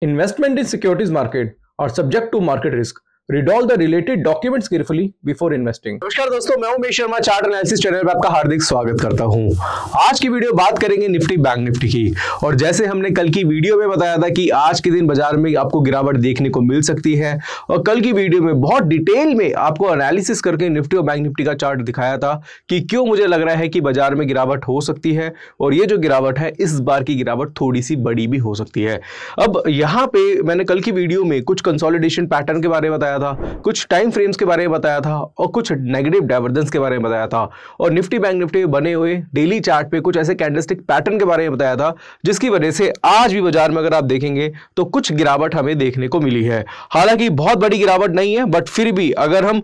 Investment in securities market are subject to market risk. Read all the related documents carefully before investing. नमस्कार दोस्तों, मैं Umesh Sharma chart analysis channel पर आपका हार्दिक स्वागत करता हूं। आज की वीडियो बात करेंगे निफ्टी बैंक निफ्टी की। और जैसे हमने कल की वीडियो में बताया था कि आज के दिन बाजार में आपको गिरावट देखने को मिल सकती है, और कल की वीडियो में बहुत डिटेल में आपको एनालिसिस करके निफ्टी और बैंक निफ्टी का चार्ट दिखाया था कि क्यों मुझे लग रहा है कि बाजार में गिरावट हो सकती है, और ये जो गिरावट है इस बार की गिरावट थोड़ी सी बड़ी भी हो सकती है। अब यहाँ पे मैंने कल की वीडियो में कुछ कंसोलिडेशन पैटर्न के बारे में बताया था, कुछ टाइम फ्रेम्स के बारे में बताया था, और कुछ नेगेटिव डाइवर्जेंस के बारे में बताया था, और निफ्टी बैंक निफ्टी बने हुए डेली चार्ट पे कुछ ऐसे कैंडलस्टिक पैटर्न के बारे में बताया था जिसकी वजह से आज भी बाजार में अगर आप देखेंगे तो कुछ गिरावट हमें देखने को मिली है। हालांकि बहुत बड़ी गिरावट नहीं है, बट फिर भी अगर हम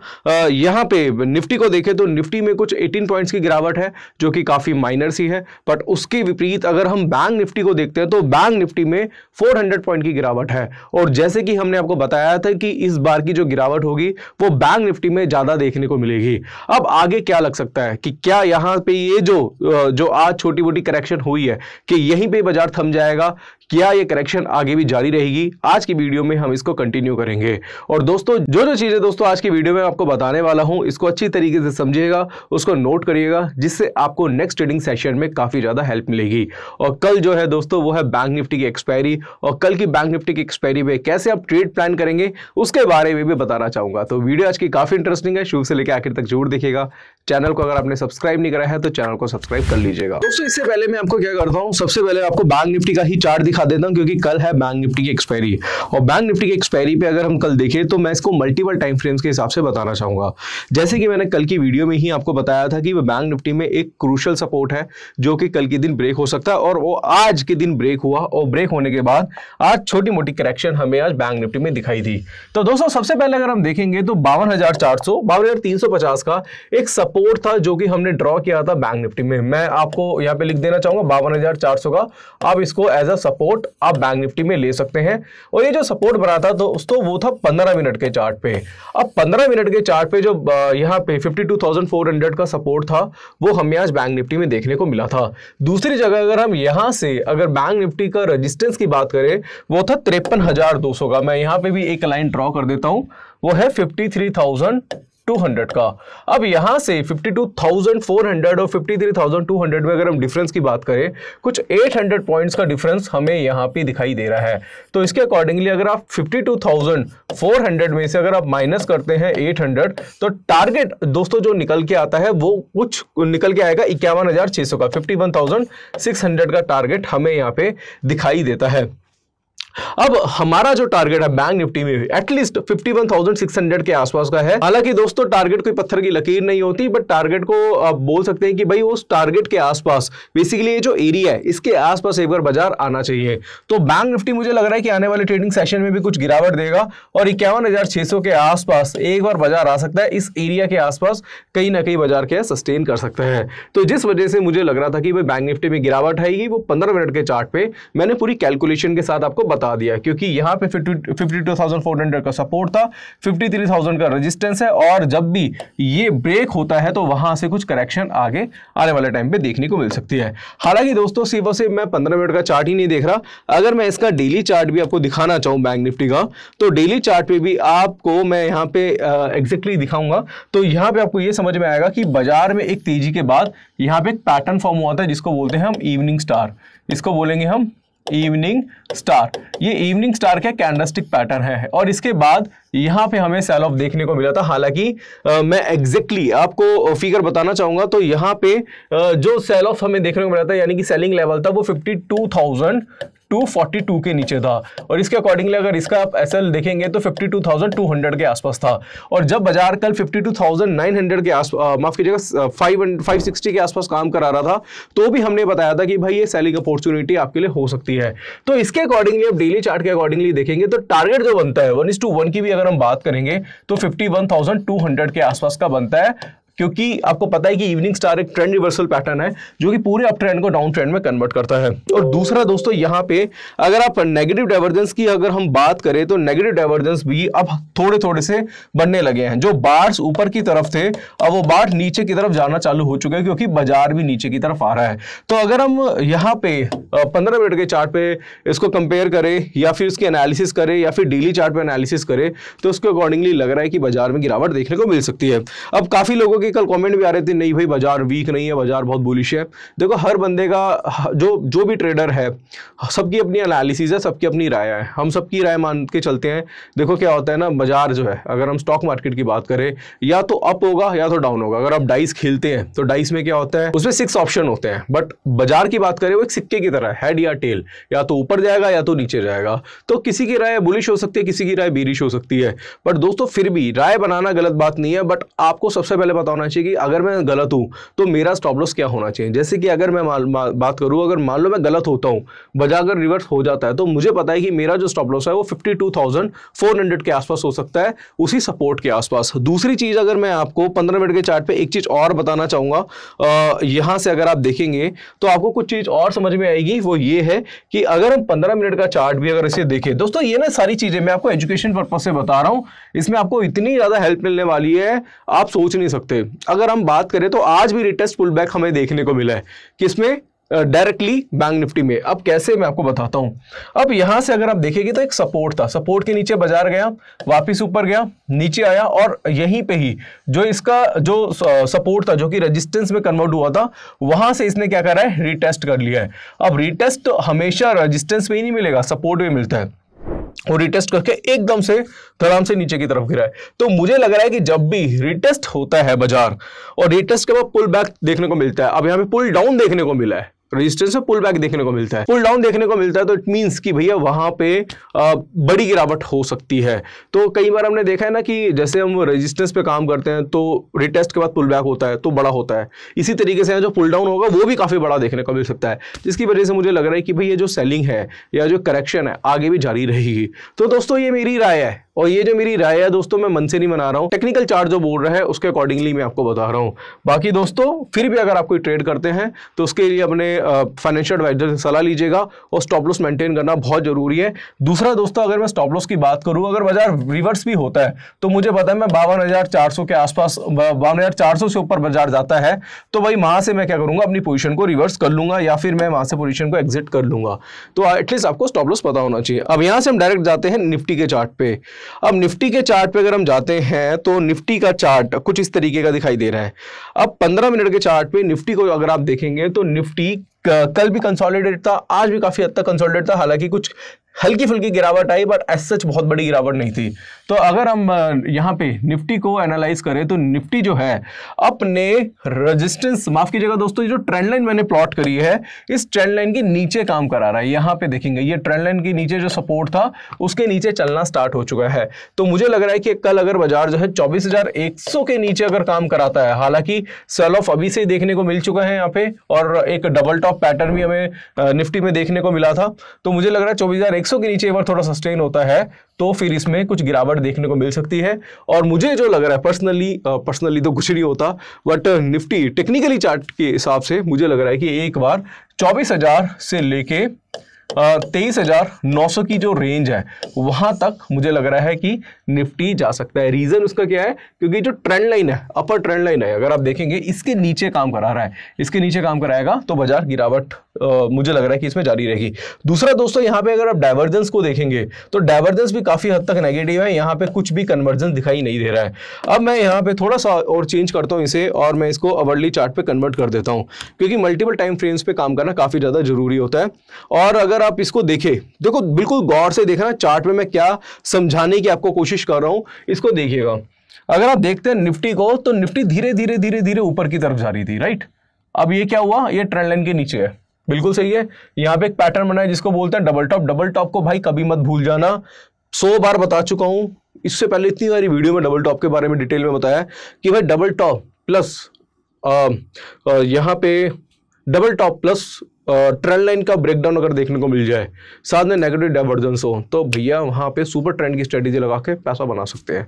यहाँ पे निफ्टी को देखें तो निफ्टी में कुछ 18 पॉइंट्स की गिरावट है जो कि काफी माइनर सी है। बट उसके विपरीत अगर हम बैंक निफ्टी को देखते हैं तो बैंक निफ्टी में 400 पॉइंट की गिरावट है, और जैसे कि हमने आपको बताया था कि इस बार की जो गिरावट होगी वो बैंक निफ्टी में ज्यादा देखने को मिलेगी। अब आगे क्या लग सकता है कि क्या यहां पे ये जो आज छोटी मोटी करेक्शन हुई है कि यहीं पे बाजार थम जाएगा, क्या ये करेक्शन आगे भी जारी रहेगी? आज की वीडियो में हम इसको कंटिन्यू करेंगे। और दोस्तों जो चीजें दोस्तों आज की वीडियो में आपको बताने वाला हूं, इसको अच्छी तरीके से समझिएगा, उसको नोट करिएगा, जिससे आपको नेक्स्ट ट्रेडिंग सेशन में काफी ज्यादा हेल्प मिलेगी। और कल जो है दोस्तों वो है बैंक निफ्टी की एक्सपायरी, और कल की बैंक निफ्टी की एक्सपायरी में कैसे आप ट्रेड प्लान करेंगे उसके बारे में भी बताना चाहूंगा। तो वीडियो आज की काफी इंटरेस्टिंग है, शुरू से लेकर आखिर तक जरूर देखिएगा। चैनल को अगर आपने सब्सक्राइब नहीं करा है तो चैनल को सब्सक्राइब कर लीजिएगा। दोस्तों इससे पहले मैं आपको क्या करता हूं, सबसे पहले आपको बैंक निफ्टी का ही चार्ट दिखा देता हूं, क्योंकि कल है बैंक निफ्टी की एक्सपायरी। और बैंक निफ्टी की एक्सपायरी पे अगर हम कल देखें तो मैं इसको मल्टीपल टाइम फ्रेम्स के हिसाब से बताना चाहूंगा। जैसे कि मैंने कल की वीडियो में ही आपको बताया था कि बैंक निफ्टी में एक क्रूशियल सपोर्ट है जो कि कल के दिन ब्रेक हो सकता है, और वो आज के दिन ब्रेक हुआ, और ब्रेक होने के बाद आज छोटी मोटी करेक्शन हमें आज बैंक निफ्टी में दिखाई दी। तो दोस्तों सबसे पहले अगर हम देखेंगे तो 52,400 52,350 का एक सपोर्ट था जो कि हमने ड्रॉ किया था बैंक निफ्टी में। मैं आपको यहां पे लिख देना चाहूंगा 52,400 का, आप इसको एज अ सपोर्ट आप बैंक निफ्टी में ले सकते हैं। और ये जो सपोर्ट बना था दोस्तों वो था 15 मिनट के चार्ट पे। अब 15 मिनट के चार्ट पे जो यहाँ पे 52,400 का सपोर्ट था वो हमें आज बैंक निफ्टी में देखने को मिला था। दूसरी जगह अगर हम यहां से अगर बैंक निफ्टी का रेजिस्टेंस की बात करें वो था 53,200 का। मैं यहां पे भी एक लाइन ड्रॉ कर देता हूं, वो है 53,200 का। अब यहां से 52,400 और 53,200 में अगर हम डिफरेंस की बात करें, कुछ 800 पॉइंट्स का डिफरेंस हमें यहां पे दिखाई दे रहा है। तो इसके अकॉर्डिंगली अगर आप 52,400 में से अगर आप माइनस करते हैं 800, तो टारगेट दोस्तों जो निकल के आता है वो कुछ निकल के आएगा 51,600 का। 51,600 का टारगेट हमें यहां पे दिखाई देता है। अब हमारा जो टारगेट है बैंक निफ्टी में एटलीस्ट 51,600 के आसपास का है। हालांकि दोस्तों टारगेट कोई पत्थर की लकीर नहीं होती, बट टारगेट को आप बोल सकते हैं कि भाई उस टारगेट के आसपास बेसिकली ये जो एरिया है इसके आसपास एक बार बाजार आना चाहिए। तो बैंक निफ्टी मुझे लग रहा है कि आने वाले ट्रेडिंग सेशन में भी कुछ गिरावट देगा, और 51,600 के आसपास एक बार बाजार आ सकता है। इस एरिया के आसपास कहीं ना कहीं बाजार के सस्टेन कर सकता है। तो जिस वजह से मुझे लग रहा था कि भाई बैंक निफ्टी में गिरावट आएगी, वो 15 मिनट के चार्ट पे मैंने पूरी कैलकुलेशन के साथ आपको बता दिया, क्योंकि यहां पे 52,400 का सपोर्ट था, 53,000 का रेजिस्टेंस है, और जब भी ये ब्रेक होता है तो वहां से कुछ करेक्शन आगे आने वाले टाइम पे देखने को मिल सकती है। हालांकि दोस्तों सिर्फ और सिर्फ मैं 15 मिनट का चार्ट ही नहीं देख रहा, अगर मैं इसका डेली चार्ट भी आपको दिखाना चाहूं बैंक निफ्टी का, तो डेली चार्ट पे भी आपको मैं यहां पे एग्जैक्टली दिखाऊंगा। तो यहां पे आपको ये समझ में आएगा कि बाजार में एक तेजी के बाद यहां पे एक पैटर्न फॉर्म हुआ था जिसको बोलते हैं हम इवनिंग स्टार, इसको बोलेंगे हम इवनिंग स्टार। ये इवनिंग स्टार का कैंडलस्टिक पैटर्न है, और इसके बाद यहां पे हमें सेल ऑफ देखने को मिला था। हालांकि मैं एग्जैक्टली आपको फिगर बताना चाहूंगा, तो यहां पे जो सेल ऑफ हमें देखने को मिला था यानी कि सेलिंग लेवल था वो 52,242 के नीचे था, और इसके अकॉर्डिंगली अगर इसका आप एसएल देखेंगे तो 52,200 के आसपास था। और जब बाजार कल 52,900 के आसपास, माफ कीजिएगा 560 के आसपास काम करा रहा था, तो भी हमने बताया था कि भाई ये सेलिंग अपॉर्चुनिटी आपके लिए हो सकती है। तो इसके अकॉर्डिंगली आप डेली चार्ट के अकॉर्डिंगली देखेंगे तो टारगेट जो बनता है 1:1 की भी अगर हम बात करेंगे तो 51,200 के आसपास का बनता है। क्योंकि आपको पता है कि इवनिंग स्टार एक ट्रेंड रिवर्सल पैटर्न है जो कि पूरे अप ट्रेंड को डाउन ट्रेंड में कन्वर्ट करता है। और दूसरा दोस्तों यहाँ पे अगर आप नेगेटिव डाइवर्जेंस की अगर हम बात करें तो नेगेटिव डाइवर्जेंस भी अब थोड़े थोड़े से बनने लगे हैं। जो बार्स ऊपर की तरफ थे अब वो बार नीचे की तरफ जाना चालू हो चुके हैं क्योंकि बाजार भी नीचे की तरफ आ रहा है। तो अगर हम यहाँ पे 15 मिनट के चार्ट पे इसको कंपेयर करें या फिर इसकी एनालिसिस करें या फिर डेली चार्ट पे एनालिसिस करें तो उसके अकॉर्डिंगली लग रहा है कि बाजार में गिरावट देखने को मिल सकती है। अब काफी लोगों के कल कमेंट भी आ रहे थे नहीं भाई बाजार वीक नहीं है, बाजार बहुत बुलिश है। देखो हर बंदे का जो भी ट्रेडर है सबकी अपनी एनालिसिस है, सबकी अपनी राय है, हम सबकी राय मान के चलते हैं। देखो क्या होता है ना, बाजार जो है अगर हम स्टॉक मार्केट की बात करें या तो अप होगा या तो डाउन होगा। अगर आप डाइस खेलते हैं तो डाइस में क्या होता है, उसमें 6 ऑप्शन होते हैं, बट बाजार की बात करें वो एक सिक्के की तरह है, हेड या टेल, या तो ऊपर जाएगा या तो नीचे जाएगा। तो किसी की राय बुलिश हो सकती है, किसी की राय बेरिश हो सकती है। बट दोस्तों फिर भी राय बनाना गलत बात नहीं है, बट आपको सबसे पहले पता होना चाहिए कि अगर मैं गलत हूं तो मेरा स्टॉप लॉस क्या होना चाहिए। जैसे कि अगर मैं बात करूं, अगर मान लो मैं गलत होता हूं, बाजार अगर रिवर्स हो जाता है तो मुझे पता है कि मेरा जो स्टॉप लॉस है वो 52,400 के आसपास हो सकता है, उसी सपोर्ट के आसपास। दूसरी चीज अगर मैं आपको 15 मिनट के चार्ट पे एक चीज और बताना चाहूंगा, यहां से अगर आप देखेंगे तो आपको कुछ चीज और समझ में आएगी। वो ये है कि अगर हम 15 मिनट का चार्ट भी अगर इसे देखें दोस्तों, ये ना सारी चीजें मैं आपको एजुकेशन पर्पज से बता रहा हूं, इसमें आपको इतनी ज्यादा हेल्प मिलने वाली है आप सोच नहीं सकते। अगर हम बात करें तो आज भी रिटेस्ट पुल बैक हमें देखने को मिला है, किसमें, डायरेक्टली बैंक निफ्टी में। अब कैसे मैं आपको बताता हूं। अब यहां से अगर आप देखेंगे तो एक सपोर्ट था, सपोर्ट के नीचे बाजार गया, वापस ऊपर गया, नीचे आया और यहीं पे ही जो इसका जो सपोर्ट था जो कि रेजिस्टेंस में कन्वर्ट हुआ था, वहां से इसने क्या करा है, रीटेस्ट कर लिया है। अब रीटेस्ट हमेशा रेजिस्टेंस पे ही नहीं मिलेगा, सपोर्ट में मिलता है, और रिटेस्ट करके एकदम से धड़ाम से नीचे की तरफ गिरा है। तो मुझे लग रहा है कि जब भी रिटेस्ट होता है बाजार और रिटेस्ट के बाद पुल बैक देखने को मिलता है, अब यहां पे पुल डाउन देखने को मिला है, रेजिस्टेंस में पुल बैक देखने को मिलता है, पुल डाउन देखने को मिलता है, तो इट मींस कि भैया वहां पे बड़ी गिरावट हो सकती है। तो कई बार हमने देखा है ना कि जैसे हम रेजिस्टेंस पे काम करते हैं तो रिटेस्ट के बाद पुल बैक होता है तो बड़ा होता है, इसी तरीके से जो पुल डाउन होगा वो भी काफी बड़ा देखने को मिल सकता है, जिसकी वजह से मुझे लग रहा है कि भाई ये जो सेलिंग है या जो करेक्शन है आगे भी जारी रहेगी। तो दोस्तों ये मेरी राय है, और ये जो मेरी राय है दोस्तों मैं मन से नहीं बना रहा हूं, टेक्निकल चार्ट जो बोल रहा है उसके अकॉर्डिंगली मैं आपको बता रहा हूं। बाकी दोस्तों फिर भी अगर आप कोई ट्रेड करते हैं तो उसके लिए अपने फाइनेंशियल एडवाइजर से सलाह लीजिएगा, और स्टॉप लॉस मेंटेन करना बहुत जरूरी है। दूसरा दोस्तों अगर मैं स्टॉप लॉस की बात करूं, अगर बाजार रिवर्स भी होता है तो मुझे पता है मैं 52,400 के आसपास, 52,400 से ऊपर बाजार जाता है तो भाई वहां से मैं क्या करूंगा, अपनी पोजीशन को रिवर्स कर लूंगा या फिर मैं वहां से पोजीशन को एग्जिट कर लूंगा। तो एटलीस्ट आपको स्टॉप लॉस पता होना चाहिए। अब यहां से हम डायरेक्ट जाते हैं निफ्टी के चार्ट पे। अब निफ्टी के चार्ट पे अगर हम जाते हैं तो निफ्टी का चार्ट कुछ इस तरीके का दिखाई दे रहा है। अब 15 मिनट के चार्ट पे निफ्टी को अगर आप देखेंगे तो निफ्टी कल भी कंसोलिडेट था, आज भी काफी हद तक कंसोलिडेट था, हालांकि कुछ हल्की फुल्की गिरावट आई बट एज सच बहुत बड़ी गिरावट नहीं थी। तो अगर हम यहाँ पे निफ्टी को एनालाइज करें तो निफ्टी जो है अपने रेजिस्टेंस, माफ कीजिएगा दोस्तों, जो ट्रेंड लाइन मैंने प्लॉट करी है इस ट्रेंड लाइन के नीचे काम करा रहा है। यहाँ पे देखेंगे ये ट्रेंड लाइन के नीचे जो सपोर्ट था उसके नीचे चलना स्टार्ट हो चुका है। तो मुझे लग रहा है कि कल अगर बाजार जो है 24,100 के नीचे अगर काम कराता है, हालांकि सेल ऑफ अभी से देखने को मिल चुका है यहाँ पे, और एक डबल टॉप पैटर्न भी हमें निफ्टी में देखने को मिला था। तो मुझे लग रहा है 24,100 के नीचे एक बार थोड़ा सस्टेन होता है तो फिर इसमें कुछ गिरावट देखने को मिल सकती है। और मुझे जो लग रहा है पर्सनली तो कुछ नहीं होता, बट निफ्टी टेक्निकली चार्ट के हिसाब से मुझे लग रहा है कि एक बार 24,000 से लेके 23,900 की जो रेंज है वहां तक मुझे लग रहा है कि निफ्टी जा सकता है। रीजन उसका क्या है, क्योंकि जो ट्रेंड लाइन है, अपर ट्रेंड लाइन है, अगर आप देखेंगे इसके नीचे काम करा रहा है, इसके नीचे काम कराएगा तो बाजार गिरावट मुझे लग रहा है कि इसमें जारी रहेगी। दूसरा दोस्तों यहाँ पे अगर आप डाइवर्जेंस को देखेंगे तो डाइवर्जेंस भी काफी हद तक नेगेटिव है, यहाँ पे कुछ भी कन्वर्जेंस दिखाई नहीं दे रहा है। अब मैं यहाँ पे थोड़ा सा और चेंज करता हूँ इसे, और मैं इसको अवर्ली चार्ट पे कन्वर्ट कर देता हूँ, क्योंकि मल्टीपल टाइम फ्रेम्स पे काम करना काफी ज्यादा जरूरी होता है। और अगर आप इसको देखें, देखो बिल्कुल गौर से देखना चार्ट में मैं क्या समझाने की आपको कोशिश कर रहा हूं, इसको देखिएगा। अगर आप देखते हैं निफ्टी को तो निफ्टी धीरे धीरे ऊपर की तरफ जा रही थी, राइट। अब ये क्या हुआ, ये ट्रेंड लाइन के नीचे है, बिल्कुल सही है। यहां पे एक पैटर्न बना है जिसको बोलते हैं डबल टॉप। डबल टॉप को भाई कभी मत भूल जाना, 100 बार बता चुका हूं, इससे पहले इतनी सारी वीडियो में डबल टॉप के बारे में डिटेल में बताया कि भाई डबल टॉप प्लस यहां पे double top plus trend line का ब्रेकडाउन अगर देखने को मिल जाए, साथ में नेगेटिव डाइवर्जेंस हो, तो भैया वहां पे सुपर ट्रेंड की स्ट्रेटेजी लगा के पैसा बना सकते हैं।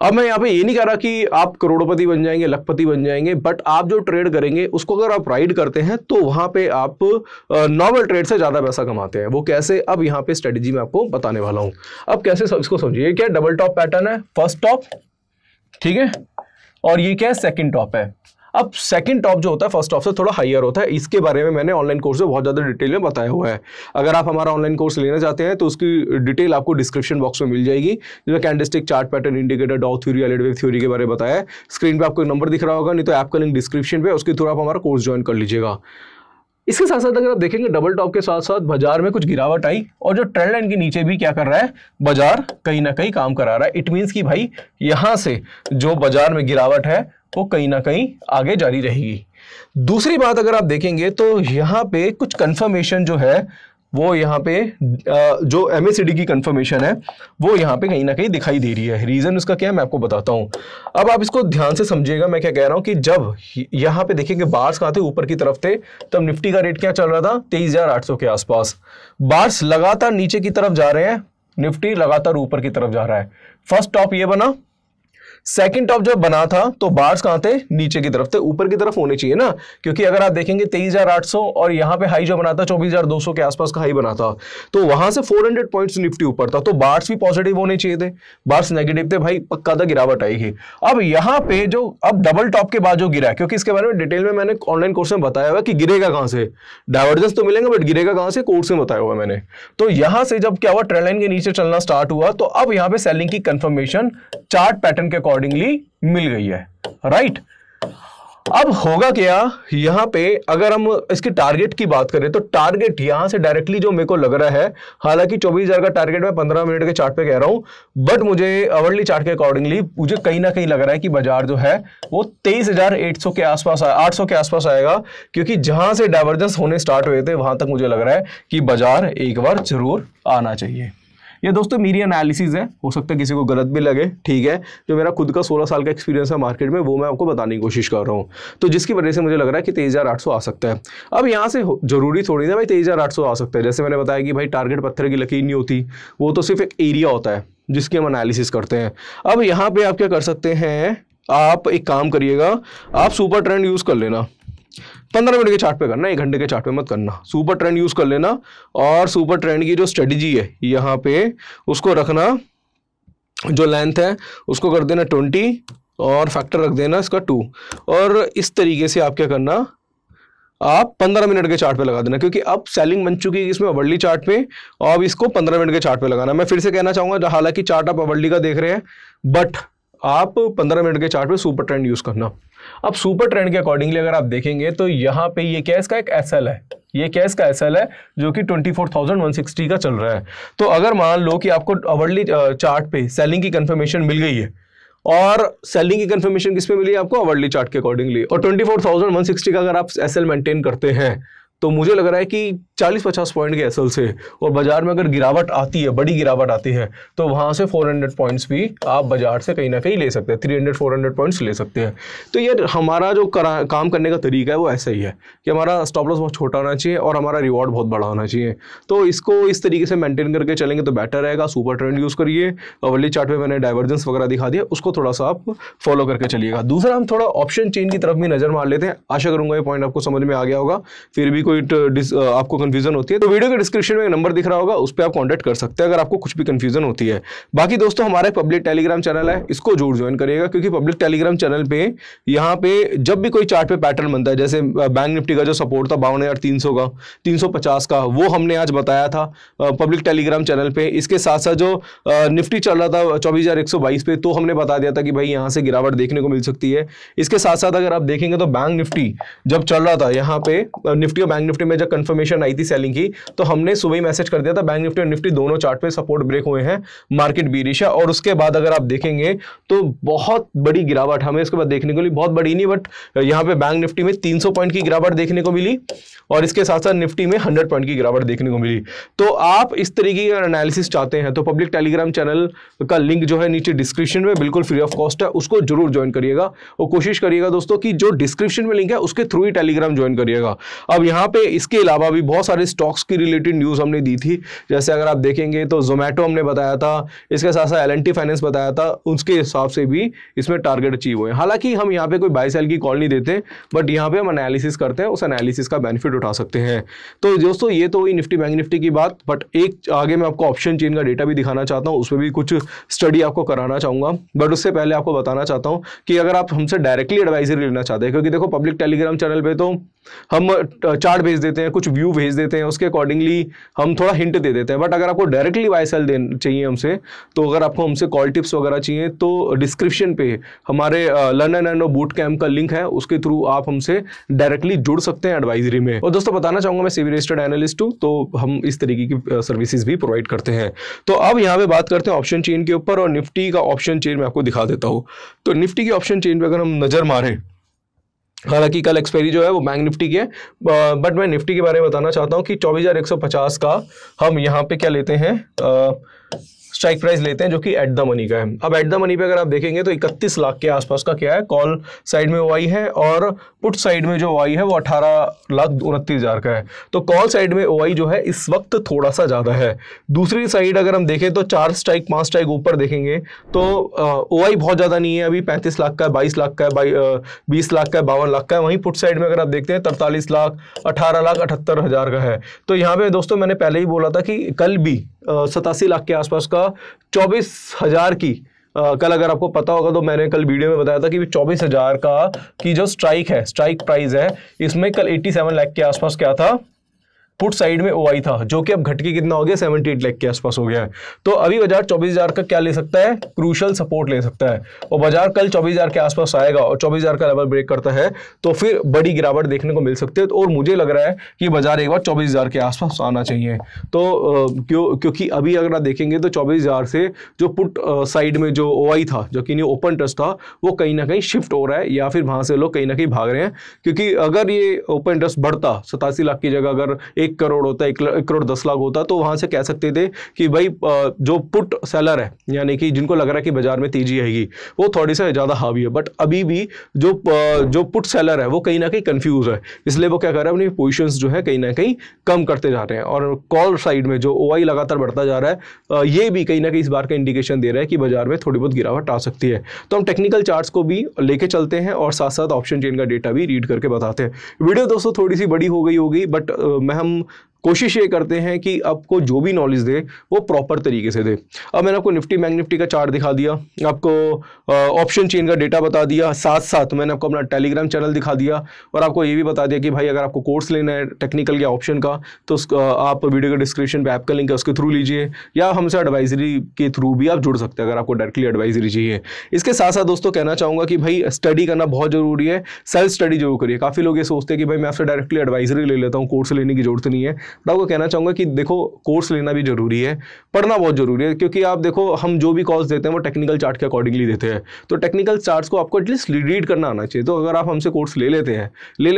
अब मैं यहाँ पे ये नहीं कह रहा कि आप करोड़पति बन जाएंगे, लखपति बन जाएंगे, बट आप जो ट्रेड करेंगे उसको अगर आप राइड करते हैं तो वहां पे आप नॉर्मल ट्रेड से ज्यादा पैसा कमाते हैं। वो कैसे, अब यहाँ पे स्ट्रेटेजी मैं आपको बताने वाला हूं। अब कैसे इसको समझिए, क्या डबल टॉप पैटर्न है, फर्स्ट टॉप, ठीक है, और ये क्या है, सेकंड टॉप है। अब सेकंड टॉप जो होता है फर्स्ट टॉप से थोड़ा हाईयर होता है। इसके बारे में मैंने ऑनलाइन कोर्स में बहुत ज़्यादा डिटेल में बताया हुआ है। अगर आप हमारा ऑनलाइन कोर्स लेना चाहते हैं तो उसकी डिटेल आपको डिस्क्रिप्शन बॉक्स में मिल जाएगी, जिसमें कैंडलस्टिक, चार्ट पैटर्न, इंडिकेटर, डॉ थ्योरी, एलईडी वेव थ्योरी के बारे में बताया है। स्क्रीन पर आपको नंबर दिख रहा होगा, नहीं तो ऐप का लिंक डिस्क्रिप्शन पे, उसके थ्रू आप हमारा कोर्स ज्वाइन कर लीजिएगा। इसके साथ साथ अगर आप देखेंगे डबल टॉप के साथ साथ बाजार में कुछ गिरावट आई और जो ट्रेंड लाइन के नीचे भी क्या कर रहा है, बाजार कहीं ना कहीं काम करा रहा है। इट मीन्स कि भाई यहां से जो बाजार में गिरावट है वो कहीं ना कहीं आगे जारी रहेगी। दूसरी बात अगर आप देखेंगे तो यहाँ पे कुछ कंफर्मेशन जो है वो यहाँ पे जो MACD की कंफर्मेशन है वो यहाँ पे कहीं ना कहीं दिखाई दे रही है। रीजन उसका क्या है मैं आपको बताता हूँ। अब आप इसको ध्यान से समझिएगा मैं क्या कह रहा हूँ कि जब यहाँ पे देखेंगे बार्स कहाँ थे, ऊपर की तरफ थे, तब निफ्टी का रेट क्या चल रहा था, 23,800 के आसपास। बार्स लगातार नीचे की तरफ जा रहे हैं, निफ्टी लगातार ऊपर की तरफ जा रहा है। फर्स्ट टॉप ये बना, सेकंड टॉप जब बना था तो बार्स कहां थे, नीचे की तरफ थे, ऊपर की तरफ होने चाहिए ना, क्योंकि अगर आप देखेंगे 23,800 और यहां पे हाई जो बना था 24,200 के आसपास का हाई बना था, तो वहां से 400 पॉइंट्स निफ्टी ऊपर था, तो बार्स भी पॉजिटिव होने चाहिए थे। बार्स नेगेटिव थे, भाई पक्का था गिरावट आएगी। अब यहां पे जो अब डबल टॉप के बाद जो गिरा है, क्योंकि इसके बारे में डिटेल में मैंने ऑनलाइन कोर्स में बताया हुआ कि गिरेगा कहां से, डाइवर्जेंस तो मिलेंगे बट गिरेगा कहां से, कोर्स में बताया हुआ मैंने। तो यहां से जब क्या हुआ, ट्रेंड लाइन के नीचे चलना स्टार्ट हुआ, तो अब यहां पे सेलिंग की कंफर्मेशन चार्ट पैटर्न के अकॉर्डिंगली मिल गई है, राइट। अब होगा क्या यहां पे, अगर हम इसके टारगेट की बात करें तो टारगेट यहां से डायरेक्टली जो मेरे को लग रहा है, हालांकि 24,000 का टारगेट मैं 15 मिनट के चार्ट पे कह रहा हूं, बट मुझे अवर्ली चार्ट के अकॉर्डिंगली मुझे कहीं ना कहीं लग रहा है कि बाजार जो है वो 23,800 के आसपास, 800 के आसपास आएगा, क्योंकि जहां से डाइवर्जेंस होने स्टार्ट हुए थे वहां तक मुझे लग रहा है कि बाजार एक बार जरूर आना चाहिए। ये दोस्तों मेरी एनालिसिस है, हो सकता है किसी को गलत भी लगे, ठीक है। जो मेरा खुद का 16 साल का एक्सपीरियंस है मार्केट में, वो मैं आपको बताने की कोशिश कर रहा हूँ, तो जिसकी वजह से मुझे लग रहा है कि 23,800 आ सकता है। अब यहाँ से जरूरी थोड़ी ना भाई 23,800 आ सकता है, जैसे मैंने बताया कि भाई टारगेट पत्थर की लकीर नहीं होती, वो तो सिर्फ एक एरिया होता है जिसकी हम एनालिसिस करते हैं। अब यहाँ पे आप क्या कर सकते हैं, आप एक काम करिएगा, आप सुपर ट्रेंड यूज कर लेना, 15 मिनट के चार्ट पे करना, 1 घंटे के चार्ट पे मत करना, सुपर ट्रेंड यूज कर लेना। और सुपर ट्रेंड की जो स्ट्रेटजी है यहाँ पे उसको रखना, जो लेंथ है उसको कर देना 20 और फैक्टर रख देना इसका 2, और इस तरीके से आप क्या करना, आप 15 मिनट के चार्ट पे लगा देना, क्योंकि अब सेलिंग बन चुकी है इसमें अवर्ली चार्ट पे, और अब इसको 15 मिनट के चार्ट पे लगाना। मैं फिर से कहना चाहूंगा, हालांकि चार्ट आप अवर्ली का देख रहे हैं, बट आप 15 मिनट के चार्ट पे सुपर ट्रेंड यूज करना। अब सुपर ट्रेंड के अकॉर्डिंगली अगर आप देखेंगे तो यहाँ पे ये क्या इसका एक SL है, ये क्या इसका SL है जो कि 24,160 का चल रहा है। तो अगर मान लो कि आपको अवर्ली चार्ट पे सेलिंग की कंफर्मेशन मिल गई है, और सेलिंग की कंफर्मेशन किस पे मिली है आपको, अवर्ली चार्ट के अकॉर्डिंगली, और 24,160 का अगर आप SL मेंटेन करते हैं तो मुझे लग रहा है कि 40-50 पॉइंट के SL से, और बाजार में अगर गिरावट आती है, बड़ी गिरावट आती है, तो वहां से 400 पॉइंट्स भी आप बाजार से कहीं ना कहीं ले सकते हैं, 300-400 पॉइंट्स ले सकते हैं। तो ये हमारा जो काम करने का तरीका है वो ऐसा ही है कि हमारा स्टॉप लॉस बहुत छोटा होना चाहिए और हमारा रिवॉर्ड बहुत बड़ा होना चाहिए। तो इसको इस तरीके से मेंटेन करके चलेंगे तो बेटर रहेगा। सुपर ट्रेंड यूज करिए, अवर्ली चार्ट पे मैंने डाइवर्जेंस वगैरह दिखा दिया, उसको थोड़ा सा आप फॉलो करके चलिएगा। दूसरा, हम थोड़ा ऑप्शन चेन की तरफ भी नजर मार लेते हैं। आशा करूंगा ये पॉइंट आपको समझ में आ गया होगा। फिर भी कोई आपको कंफ्यूजन होती है तो वीडियो के डिस्क्रिप्शन में नंबर दिख रहा होगा, उस पर आप कांटेक्ट कर सकते हैं अगर आपको कुछ भी कंफ्यूजन होती है। बाकी दोस्तों, हमारा एक पब्लिक टेलीग्राम चैनल है, इसको जरूर ज्वाइन करिएगा, क्योंकि पब्लिक टेलीग्राम चैनल पे यहाँ पे जब भी कोई चार्ट पे पैटर्न बनता है, जैसे बैंक निफ्टी का जो सपोर्ट था 52,300 का, 350 का, वो हमने आज बताया था पब्लिक टेलीग्राम चैनल पे। इसके साथ साथ जो निफ्टी चल रहा था 24,122 पे, तो हमने बता दिया था कि भाई यहाँ से गिरावट देखने को मिल सकती है। इसके साथ साथ अगर आप देखेंगे तो बैंक निफ्टी जब चल रहा था, यहाँ पे निफ्टी और बैंक निफ्टी में जब कंफर्मेशन आई थी सेलिंग की, तो हमने सुबह ही मैसेज कर दिया था बैंक निफ्टी और निफ्टी दोनों चार्ट पे सपोर्ट ब्रेक हुए हैं, मार्केट बीरिश है। और उसके बाद अगर आप देखेंगे तो बहुत बड़ी गिरावट हमें इसके बाद देखने को मिली, बहुत बड़ी नहीं बट यहाँ पे बैंक निफ्टी में 300 पॉइंट की गिरावट देखने को मिली, और इसके साथ साथ निफ्टी में 100 पॉइंट की गिरावट देखने को मिली। तो आप इस तरीके का एनालिसिस चाहते हैं तो पब्लिक टेलीग्राम चैनल का लिंक जो है नीचे डिस्क्रिप्शन में बिल्कुल फ्री ऑफ कॉस्ट है, उसको जरूर ज्वाइन करिएगा। और कोशिश करिएगा दोस्तों कि जो डिस्क्रिप्शन में लिंक है उसके थ्रू ही टेलीग्राम ज्वाइन करिएगा। अब यहाँ यहाँ पे इसके अलावा भी बहुत सारे स्टॉक्स की रिलेटेड न्यूज़ हमने दी थी। जैसे अगर आप देखेंगे तो जोमेटो हमने बताया था, इसके साथ साथ एल एंड टी फाइनेंस बताया था, उसके हिसाब से भी इसमें टारगेट अचीव हुए। हालांकि हम यहाँ पे कोई बाय सेल की कॉल नहीं देते, बट यहाँ पे हम एनालिसिस करते हैं, उस एनालिसिस का बेनिफिट उठा सकते हैं। तो दोस्तों ये तो हुई निफ्टी बैंक निफ्टी की बात, बट एक आगे मैं आपको ऑप्शन चेन का डेटा भी दिखाना चाहता हूँ, उसमें भी कुछ स्टडी आपको कराना चाहूँगा। बट उससे पहले आपको बताना चाहता हूँ कि अगर आप हमसे डायरेक्टली एडवाइजरी लेना चाहते हैं, क्योंकि देखो पब्लिक टेलीग्राम चैनल पे तो हम चार्ट भेज देते हैं, कुछ व्यू भेज देते हैं, उसके अकॉर्डिंगली हम थोड़ा हिंट दे देते हैं। बट अगर आपको डायरेक्टली बाय सेल चाहिए हमसे, तो अगर आपको हमसे कॉल टिप्स वगैरह चाहिए तो डिस्क्रिप्शन पे हमारे learn and earn boot camp का लिंक है, उसके थ्रू आप हमसे डायरेक्टली जुड़ सकते हैं एडवाइजरी में। और दोस्तों बताना चाहूंगा मैं सेबी रजिस्टर्ड एनालिस्ट हूं, तो हम इस तरीके की सर्विसेज भी प्रोवाइड करते हैं। तो अब यहाँ पे बात करते हैं ऑप्शन चेन के ऊपर, और निफ्टी का ऑप्शन चेन मैं आपको दिखा देता हूँ। तो निफ्टी की ऑप्शन चेन पे अगर हम नजर मारें, हालांकि कल एक्सपायरी जो है वो बैंक निफ्टी की है, बट मैं निफ्टी के बारे में बताना चाहता हूँ कि 24,150 का हम यहाँ पे क्या लेते हैं, स्ट्राइक प्राइस लेते हैं, जो कि एट द मनी का है। अब एट द मनी पे अगर आप देखेंगे तो 31 लाख के आसपास का क्या है, कॉल साइड में ओआई है, और पुट साइड में जो ओआई है वो 18,29,000 का है। तो कॉल साइड में ओआई जो है इस वक्त थोड़ा सा ज़्यादा है। दूसरी साइड अगर हम देखें तो 4 स्ट्राइक 5 स्ट्राइक ऊपर देखेंगे तो ओआई बहुत ज़्यादा नहीं है, अभी 35 लाख का है, 22 लाख का है, 20 लाख का है, 52 लाख का है। वहीं पुट साइड में अगर आप देखते हैं 43 लाख, 18,78,000 का है। तो यहाँ पे दोस्तों मैंने पहले ही बोला था कि कल भी 87 लाख के आसपास का 24,000 की कल अगर आपको पता होगा तो मैंने कल वीडियो में बताया था कि 24,000 का की जो स्ट्राइक है, स्ट्राइक प्राइस है, इसमें कल 87 लाख के आसपास क्या था, पुट साइड में ओआई था, जो कि अब घट के कितना हो गया, 78 लाख के आसपास हो गया है। तो अभी बाजार 24,000 का क्या ले सकता है, क्रूशल सपोर्ट ले सकता है, और बाजार कल 24,000 के आसपास आएगा और 24,000 का लेवल ब्रेक करता है तो फिर बड़ी गिरावट देखने को मिल सकती है। और मुझे लग रहा है कि बाजार एक बार 24,000 के आसपास आना चाहिए। तो क्योंकि अभी अगर आप देखेंगे तो 24,000 से जो पुट साइड में जो ओआई था, जो कि ओपन ट्रस्ट था, वो कहीं ना कहीं शिफ्ट हो रहा है, या फिर वहां से लोग कहीं ना कहीं भाग रहे हैं। क्योंकि अगर ये ओपन ट्रस्ट बढ़ता 87 लाख की जगह अगर 1 करोड़ होता है, 1 करोड़ 10 लाख होता, तो वहां से कह सकते थे कि भाई जो पुट सेलर है, यानी कि जिनको लग रहा है कि बाजार में तेजी आएगी, वो थोड़ी सा ज्यादा हावी है। बट अभी भी जो पुट सेलर है वो कहीं ना कहीं कंफ्यूज है, इसलिए वो क्या कर रहा है, अपनी पोजीशंस जो है कहीं ना कहीं कम करते जा रहे हैं। और कॉल साइड में जो ओआई लगातार बढ़ता जा रहा है, ये भी कहीं ना कहीं इस बार का इंडिकेशन दे रहा है कि बाजार में थोड़ी बहुत गिरावट आ सकती है। तो हम टेक्निकल चार्ट्स को भी लेके चलते हैं और साथ साथ ऑप्शन चेन का डेटा भी रीड करके बताते हैं। वीडियो दोस्तों थोड़ी सी बड़ी हो गई होगी, बट हम कोशिश ये करते हैं कि आपको जो भी नॉलेज दे वो प्रॉपर तरीके से दे। अब मैंने आपको निफ्टी बैंक निफ्टी का चार्ट दिखा दिया, आपको ऑप्शन चेन का डेटा बता दिया, साथ साथ मैंने आपको अपना टेलीग्राम चैनल दिखा दिया, और आपको ये भी बता दिया कि भाई अगर आपको कोर्स लेना है टेक्निकल या ऑप्शन का, तो आप वीडियो के डिस्क्रिप्शन पे ऐप का लिंक है, उसके थ्रू लीजिए, या हमसे एडवाइजरी के थ्रू भी आप जुड़ सकते हैं अगर आपको डायरेक्टली एडवाइजरी चाहिए। इसके साथ साथ दोस्तों कहना चाहूँगा कि भाई स्टडी करना बहुत जरूरी है, सेल्फ स्टडी जरूर करिए। काफ़ी लोग ये सोचते हैं कि भाई मैं आपसे डायरेक्टली एडवाइजरी ले लेता हूँ, कोर्स लेने की जरूरत नहीं है। बट आपको कहना चाहूँगा कि देखो कोर्स लेना भी जरूरी है, पढ़ना बहुत जरूरी है, क्योंकि आप देखो हम जो भी कॉल्स देते हैं वो टेक्निकल चार्ट के अकॉर्डिंगली देते हैं। तो टेक्निकल चार्ट्स को आपको एटलीस्ट रीड करना आना चाहिए। तो अगर आप हमसे कोर्स ले लेते हैं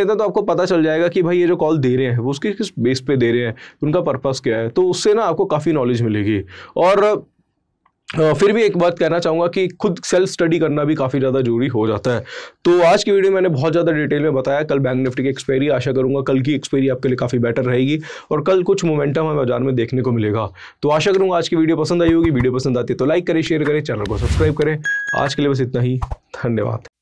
तो आपको पता चल जाएगा कि भाई ये जो कॉल दे रहे हैं वो उसके किस बेस पे दे रहे हैं, उनका पर्पस क्या है। तो उससे ना आपको काफ़ी नॉलेज मिलेगी। और फिर भी एक बात कहना चाहूँगा कि खुद सेल्फ स्टडी करना भी काफ़ी ज़्यादा जरूरी हो जाता है। तो आज की वीडियो में मैंने बहुत ज़्यादा डिटेल में बताया। कल बैंक निफ्टी की एक्सपायरी, आशा करूँगा कल की एक्सपायरी आपके लिए काफ़ी बेटर रहेगी और कल कुछ मोमेंटम हमें बाजार में देखने को मिलेगा। तो आशा करूँगा आज की वीडियो पसंद आई होगी। वीडियो पसंद आती है तो लाइक करें, शेयर करें, चैनल को सब्सक्राइब करें। आज के लिए बस इतना ही, धन्यवाद।